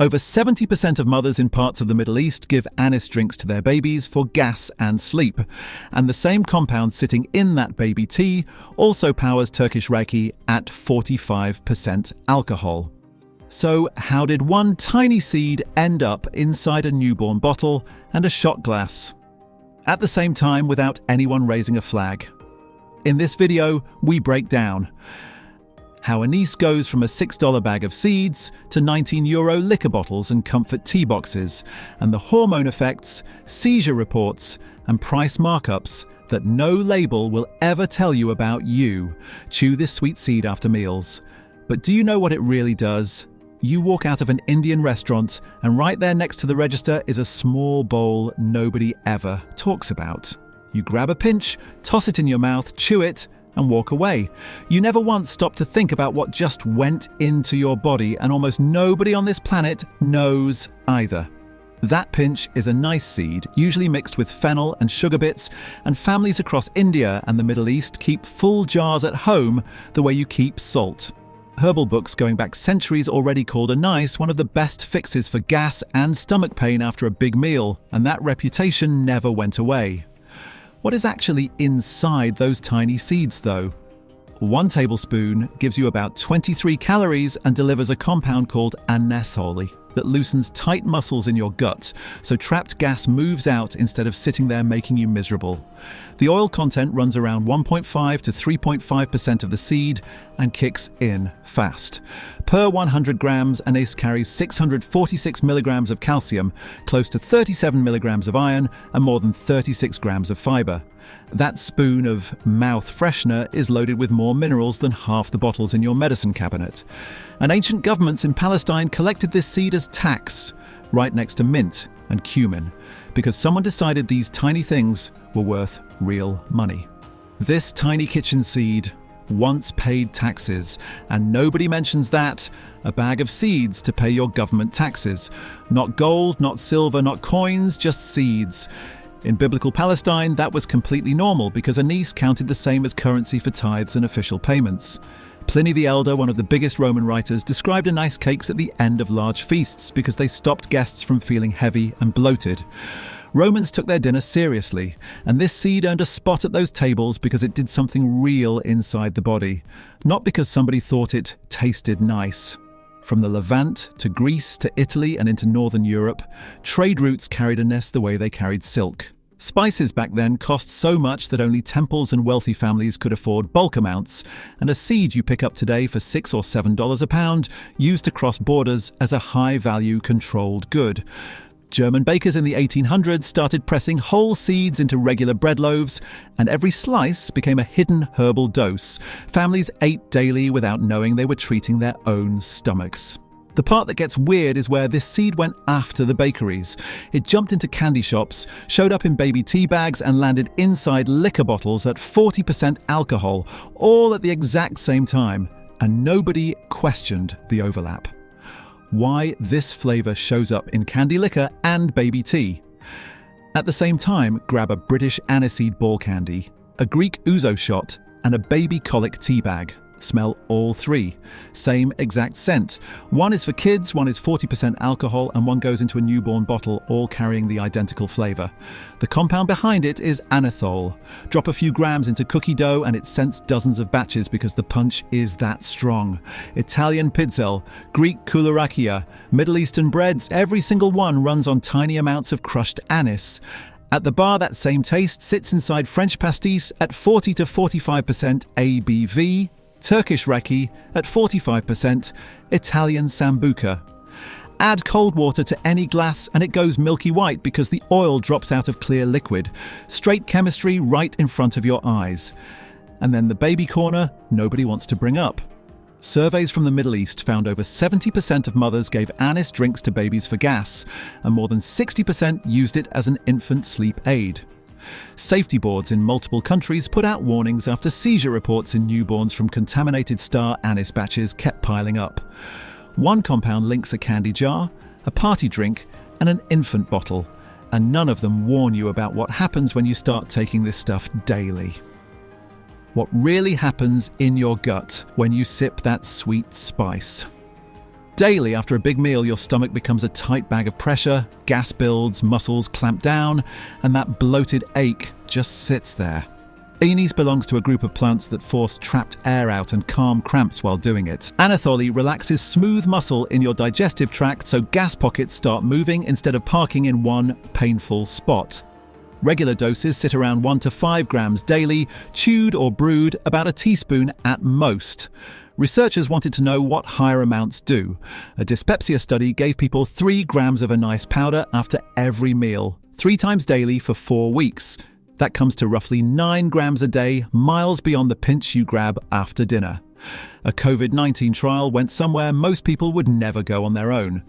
Over 70% of mothers in parts of the Middle East give anise drinks to their babies for gas and sleep. And the same compound sitting in that baby tea also powers Turkish Raki at 45% alcohol. So how did one tiny seed end up inside a newborn bottle and a shot glass? At the same time, without anyone raising a flag. In this video, we break down how anise goes from a $6 bag of seeds to €19 liquor bottles and comfort tea boxes, and the hormone effects, seizure reports, and price markups that no label will ever tell you about you. Chew this sweet seed after meals. But do you know what it really does? You walk out of an Indian restaurant, and right there next to the register is a small bowl nobody ever talks about. You grab a pinch, toss it in your mouth, chew it, and walk away. You never once stop to think about what just went into your body, and almost nobody on this planet knows either. That pinch is a nice seed, usually mixed with fennel and sugar bits, and families across India and the Middle East keep full jars at home the way you keep salt. Herbal books going back centuries already called anise one of the best fixes for gas and stomach pain after a big meal, and that reputation never went away. What is actually inside those tiny seeds, though? 1 tablespoon gives you about 23 calories and delivers a compound called anethole that loosens tight muscles in your gut, so trapped gas moves out instead of sitting there making you miserable. The oil content runs around 1.5 to 3.5% of the seed and kicks in fast. Per 100 grams, anise carries 646 milligrams of calcium, close to 37 milligrams of iron, and more than 36 grams of fiber. That spoon of mouth freshener is loaded with more minerals than half the bottles in your medicine cabinet. And ancient governments in Palestine collected this seed as tax, right next to mint and cumin, because someone decided these tiny things were worth real money. This tiny kitchen seed once paid taxes, and nobody mentions that. A bag of seeds to pay your government taxes. Not gold, not silver, not coins, just seeds. In biblical Palestine, that was completely normal because anise counted the same as currency for tithes and official payments. Pliny the Elder, one of the biggest Roman writers, described anise cakes at the end of large feasts because they stopped guests from feeling heavy and bloated. Romans took their dinner seriously, and this seed earned a spot at those tables because it did something real inside the body, not because somebody thought it tasted nice. From the Levant to Greece to Italy and into Northern Europe, trade routes carried anise the way they carried silk. Spices back then cost so much that only temples and wealthy families could afford bulk amounts, and a seed you pick up today for $6 or $7 a pound used to cross borders as a high-value controlled good. German bakers in the 1800s started pressing whole seeds into regular bread loaves, and every slice became a hidden herbal dose. Families ate daily without knowing they were treating their own stomachs. The part that gets weird is where this seed went after the bakeries. It jumped into candy shops, showed up in baby tea bags, and landed inside liquor bottles at 40% alcohol, all at the exact same time, and nobody questioned the overlap. Why this flavour shows up in candy liquor and baby tea. At the same time, grab a British aniseed ball candy, a Greek ouzo shot, and a baby colic tea bag. Smell all three. Same exact scent. One is for kids, one is 40% alcohol, and one goes into a newborn bottle, all carrying the identical flavour. The compound behind it is anethole. Drop a few grams into cookie dough and it scents dozens of batches because the punch is that strong. Italian pitzel, Greek koularakia, Middle Eastern breads, every single one runs on tiny amounts of crushed anise. At the bar, that same taste sits inside French pastis at 40 to 45% ABV, Turkish Raki at 45%, Italian Sambuca. Add cold water to any glass and it goes milky white because the oil drops out of clear liquid. Straight chemistry right in front of your eyes. And then the baby corner nobody wants to bring up. Surveys from the Middle East found over 70% of mothers gave anise drinks to babies for gas, and more than 60% used it as an infant sleep aid. Safety boards in multiple countries put out warnings after seizure reports in newborns from contaminated star anise batches kept piling up. One compound links a candy jar, a party drink, and an infant bottle, and none of them warn you about what happens when you start taking this stuff daily. What really happens in your gut when you sip that sweet spice. Daily, after a big meal, your stomach becomes a tight bag of pressure, gas builds, muscles clamp down, and that bloated ache just sits there. Anise belongs to a group of plants that force trapped air out and calm cramps while doing it. Anethole relaxes smooth muscle in your digestive tract so gas pockets start moving instead of parking in one painful spot. Regular doses sit around 1 to 5 grams daily, chewed or brewed about a teaspoon at most. Researchers wanted to know what higher amounts do. A dyspepsia study gave people 3 grams of anise powder after every meal, 3 times daily for 4 weeks. That comes to roughly 9 grams a day, miles beyond the pinch you grab after dinner. A COVID-19 trial went somewhere most people would never go on their own.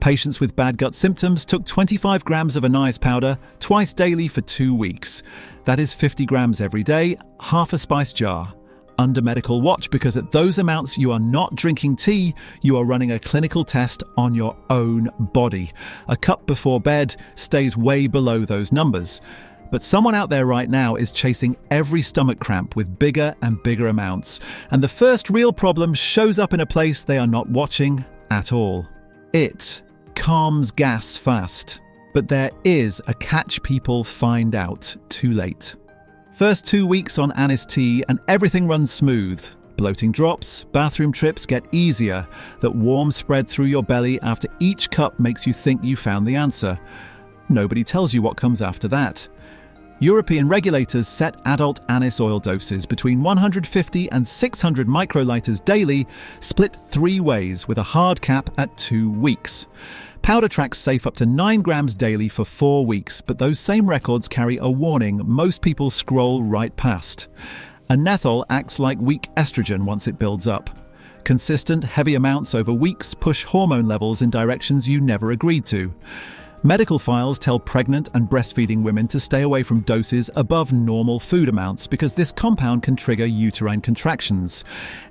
Patients with bad gut symptoms took 25 grams of anise powder twice daily for 2 weeks. That is 50 grams every day, half a spice jar. Under medical watch, because at those amounts you are not drinking tea, you are running a clinical test on your own body. A cup before bed stays way below those numbers. But someone out there right now is chasing every stomach cramp with bigger and bigger amounts. And the first real problem shows up in a place they are not watching at all. It calms gas fast. But there is a catch people find out too late. First 2 weeks on anise tea and everything runs smooth. Bloating drops, bathroom trips get easier. That warm spread through your belly after each cup makes you think you found the answer. Nobody tells you what comes after that. European regulators set adult anise oil doses between 150 and 600 microliters daily, split 3 ways with a hard cap at 2 weeks. Powder tracks safe up to 9 grams daily for 4 weeks, but those same records carry a warning most people scroll right past. Anethole acts like weak estrogen once it builds up. Consistent, heavy amounts over weeks push hormone levels in directions you never agreed to. Medical files tell pregnant and breastfeeding women to stay away from doses above normal food amounts because this compound can trigger uterine contractions.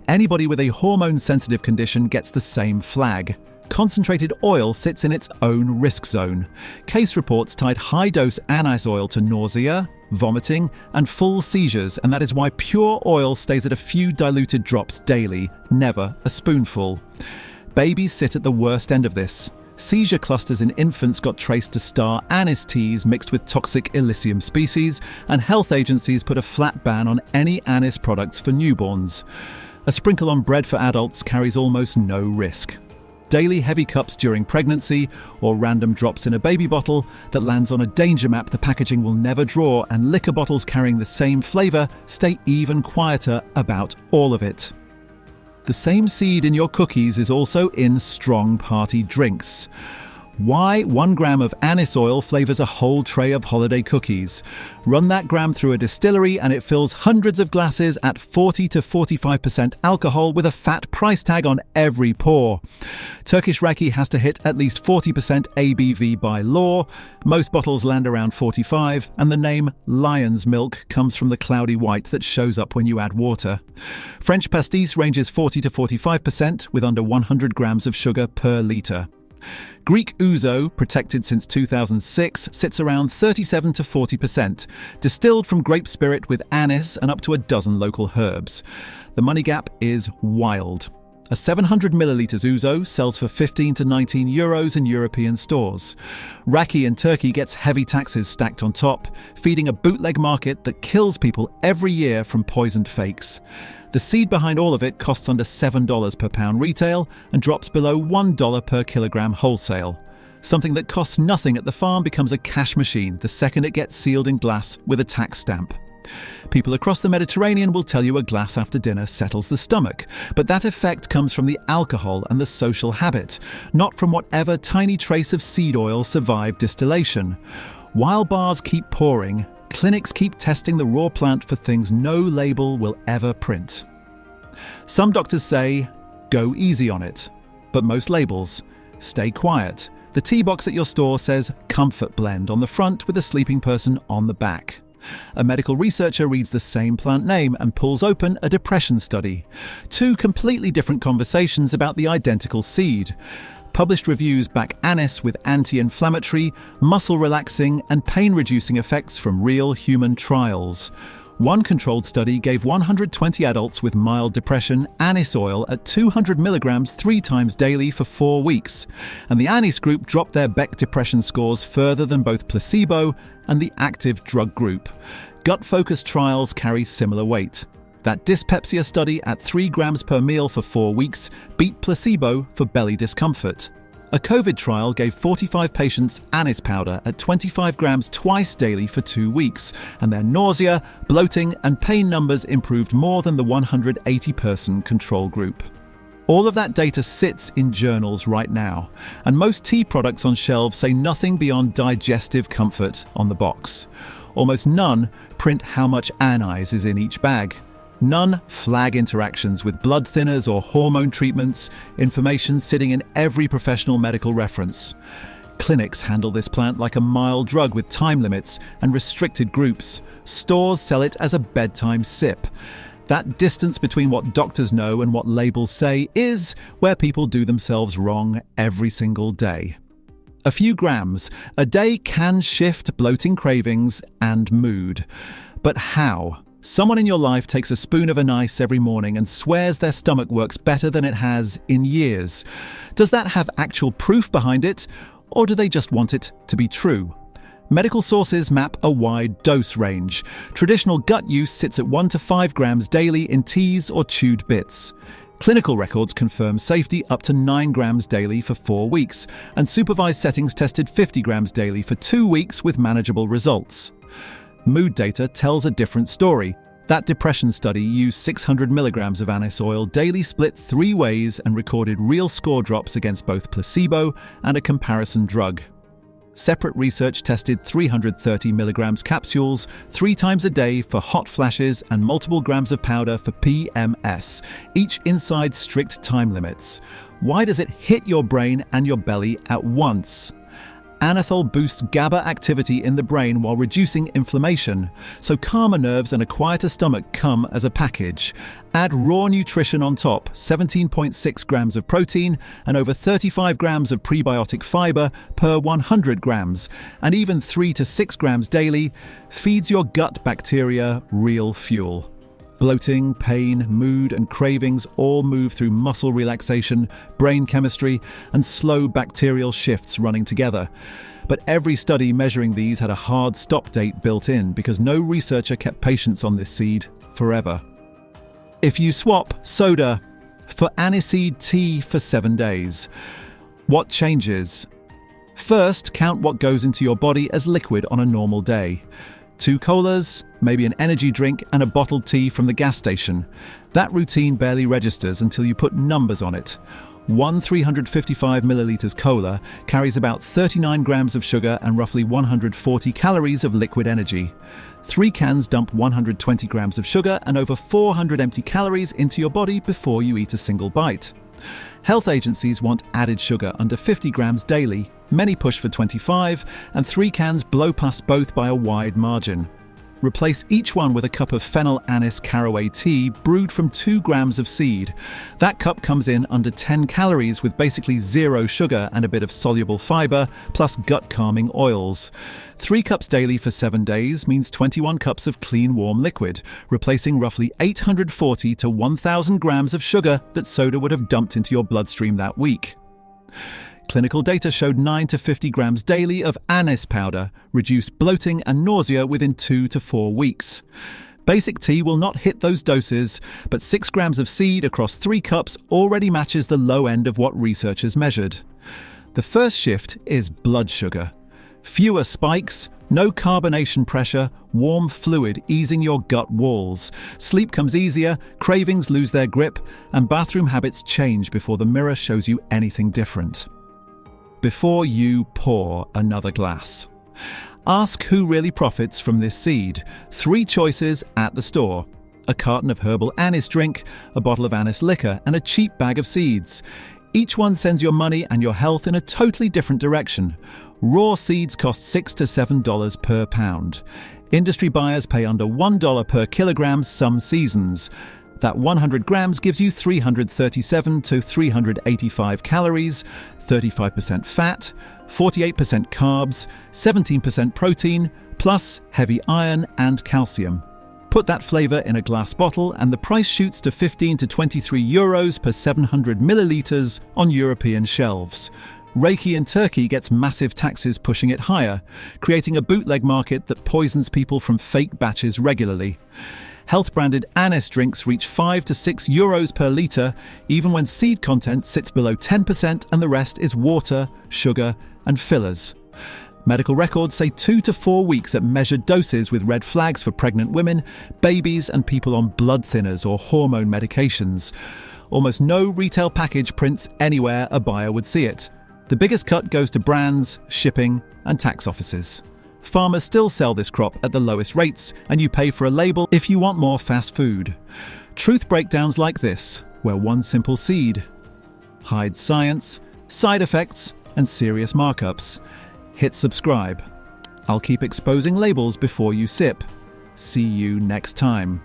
Anybody with a hormone-sensitive condition gets the same flag. Concentrated oil sits in its own risk zone. Case reports tied high-dose anise oil to nausea, vomiting, and full seizures, and that is why pure oil stays at a few diluted drops daily, never a spoonful. Babies sit at the worst end of this. Seizure clusters in infants got traced to star anise teas mixed with toxic Illicium species, and health agencies put a flat ban on any anise products for newborns. A sprinkle on bread for adults carries almost no risk. Daily heavy cups during pregnancy, or random drops in a baby bottle that lands on a danger map the packaging will never draw, and liquor bottles carrying the same flavour stay even quieter about all of it. The same seed in your cookies is also in strong party drinks. Why 1 gram of anise oil flavours a whole tray of holiday cookies? Run that gram through a distillery and it fills hundreds of glasses at 40 to 45% alcohol with a fat price tag on every pour. Turkish Raki has to hit at least 40% ABV by law. Most bottles land around 45, and the name Lion's Milk comes from the cloudy white that shows up when you add water. French pastis ranges 40 to 45% with under 100 grams of sugar per litre. Greek ouzo, protected since 2006, sits around 37 to 40%, distilled from grape spirit with anise and up to a dozen local herbs. The money gap is wild. A 700 millilitres ouzo sells for 15 to 19 euros in European stores. Raki in Turkey gets heavy taxes stacked on top, feeding a bootleg market that kills people every year from poisoned fakes. The seed behind all of it costs under $7 per pound retail and drops below $1 per kilogram wholesale. Something that costs nothing at the farm becomes a cash machine the second it gets sealed in glass with a tax stamp. People across the Mediterranean will tell you a glass after dinner settles the stomach, but that effect comes from the alcohol and the social habit, not from whatever tiny trace of seed oil survived distillation. While bars keep pouring, clinics keep testing the raw plant for things no label will ever print. Some doctors say, go easy on it, but most labels, stay quiet. The tea box at your store says Comfort Blend on the front with a sleeping person on the back. A medical researcher reads the same plant name and pulls open a depression study. 2 completely different conversations about the identical seed. Published reviews back anise with anti-inflammatory, muscle relaxing and pain reducing effects from real human trials. One controlled study gave 120 adults with mild depression anise oil at 200 milligrams 3 times daily for 4 weeks, and the anise group dropped their Beck depression scores further than both placebo and the active drug group. Gut-focused trials carry similar weight. That dyspepsia study at 3 grams per meal for 4 weeks beat placebo for belly discomfort. A COVID trial gave 45 patients anise powder at 25 grams twice daily for 2 weeks, and their nausea, bloating, and pain numbers improved more than the 180-person control group. All of that data sits in journals right now, and most tea products on shelves say nothing beyond digestive comfort on the box. Almost none print how much anise is in each bag. None flag interactions with blood thinners or hormone treatments, information sitting in every professional medical reference. Clinics handle this plant like a mild drug with time limits and restricted groups. Stores sell it as a bedtime sip. That distance between what doctors know and what labels say is where people do themselves wrong every single day. A few grams a day can shift bloating cravings and mood. But how? Someone in your life takes a spoon of anise every morning and swears their stomach works better than it has in years. Does that have actual proof behind it, or do they just want it to be true? Medical sources map a wide dose range. Traditional gut use sits at 1 to 5 grams daily in teas or chewed bits. Clinical records confirm safety up to 9 grams daily for 4 weeks, and supervised settings tested 50 grams daily for 2 weeks with manageable results. Mood data tells a different story. That depression study used 600 milligrams of anise oil daily split 3 ways and recorded real score drops against both placebo and a comparison drug. Separate research tested 330 milligrams capsules 3 times a day for hot flashes and multiple grams of powder for PMS, each inside strict time limits. Why does it hit your brain and your belly at once? Anethol boosts GABA activity in the brain while reducing inflammation, so calmer nerves and a quieter stomach come as a package. Add raw nutrition on top, 17.6 grams of protein and over 35 grams of prebiotic fiber per 100 grams, and even 3 to 6 grams daily feeds your gut bacteria real fuel. Bloating, pain, mood, and cravings all move through muscle relaxation, brain chemistry, and slow bacterial shifts running together. But every study measuring these had a hard stop date built in because no researcher kept patients on this seed forever. If you swap soda for aniseed tea for 7 days, what changes? First, count what goes into your body as liquid on a normal day. 2 colas, maybe an energy drink, and a bottled tea from the gas station. That routine barely registers until you put numbers on it. One 355 milliliters cola carries about 39 grams of sugar and roughly 140 calories of liquid energy. 3 cans dump 120 grams of sugar and over 400 empty calories into your body before you eat a single bite. Health agencies want added sugar under 50 grams daily. Many push for 25, and 3 cans blow past both by a wide margin. Replace each one with a cup of fennel anise caraway tea brewed from 2 grams of seed. That cup comes in under 10 calories with basically 0 sugar and a bit of soluble fiber, plus gut-calming oils. 3 cups daily for 7 days means 21 cups of clean, warm liquid, replacing roughly 840 to 1,000 grams of sugar that soda would have dumped into your bloodstream that week. Clinical data showed 9 to 50 grams daily of anise powder reduced bloating and nausea within 2 to 4 weeks. Basic tea will not hit those doses, but 6 grams of seed across 3 cups already matches the low end of what researchers measured. The first shift is blood sugar. Fewer spikes, no carbonation pressure, warm fluid easing your gut walls. Sleep comes easier, cravings lose their grip, and bathroom habits change before the mirror shows you anything different. Before you pour another glass, ask who really profits from this seed. 3 choices at the store: a carton of herbal anise drink, a bottle of anise liquor, and a cheap bag of seeds. Each one sends your money and your health in a totally different direction. Raw seeds cost $6 to $7 per pound. Industry buyers pay under $1 per kilogram some seasons. That 100 grams gives you 337 to 385 calories, 35% fat, 48% carbs, 17% protein, plus heavy iron and calcium. Put that flavour in a glass bottle and the price shoots to 15 to 23 euros per 700 millilitres on European shelves. Reiki in Turkey gets massive taxes pushing it higher, creating a bootleg market that poisons people from fake batches regularly. Health-branded anise drinks reach 5 to 6 euros per litre, even when seed content sits below 10% and the rest is water, sugar and fillers. Medical records say 2 to 4 weeks at measured doses, with red flags for pregnant women, babies and people on blood thinners or hormone medications. Almost no retail package prints anywhere a buyer would see it. The biggest cut goes to brands, shipping and tax offices. Farmers still sell this crop at the lowest rates, and you pay for a label if you want more fast food. Truth breakdowns like this, where one simple seed hides science, side effects and serious markups. Hit subscribe. I'll keep exposing labels before you sip. See you next time.